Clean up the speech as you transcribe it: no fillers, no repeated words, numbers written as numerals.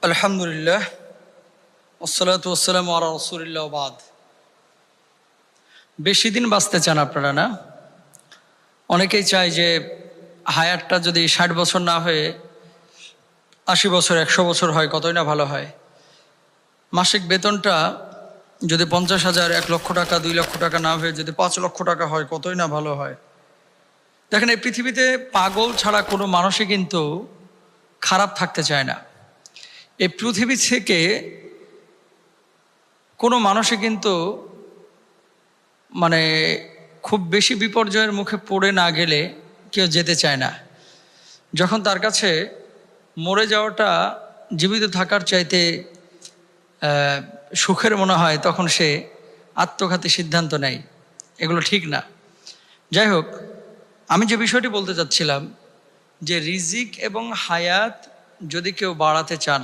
আলহামদুলিল্লাহ ওয়াসসালাতু ওয়াসসালামু আলা রাসূলিল্লাহ ওয়া বাদ। বেশি দিন বাঁচতে চান আপনারা না? অনেকেই চায় যে হায়াতটা যদি 60 বছর না হয়ে 80 বছর 100 বছর হয় কতই না ভালো হয়। মাসিক বেতনটা যদি 50,000 1 লক্ষ টাকা 2 লক্ষ টাকা না হয়ে যদি 5 লক্ষ টাকা হয় কতই না ভালো হয়। দেখেন, এই পৃথিবীতে পাগল ছাড়া কোনো মানুষই কিন্তু খারাপ থাকতে চায় না। এই পৃথিবী থেকে কোনো মানুষই কিন্তু মানে খুব বেশি বিপর্যয়ের মুখে পড়ে না গেলে কেউ যেতে চায় না। যখন তার কাছে মরে যাওয়াটা জীবিত থাকার চাইতে সুখের মনে হয়, তখন সে আত্মঘাতী সিদ্ধান্ত নেয়। এগুলো ঠিক না। যাই হোক, আমি যে বিষয়টি বলতে চাচ্ছিলাম যে রিজিক এবং হায়াত যদি কেউ বাড়াতে চান,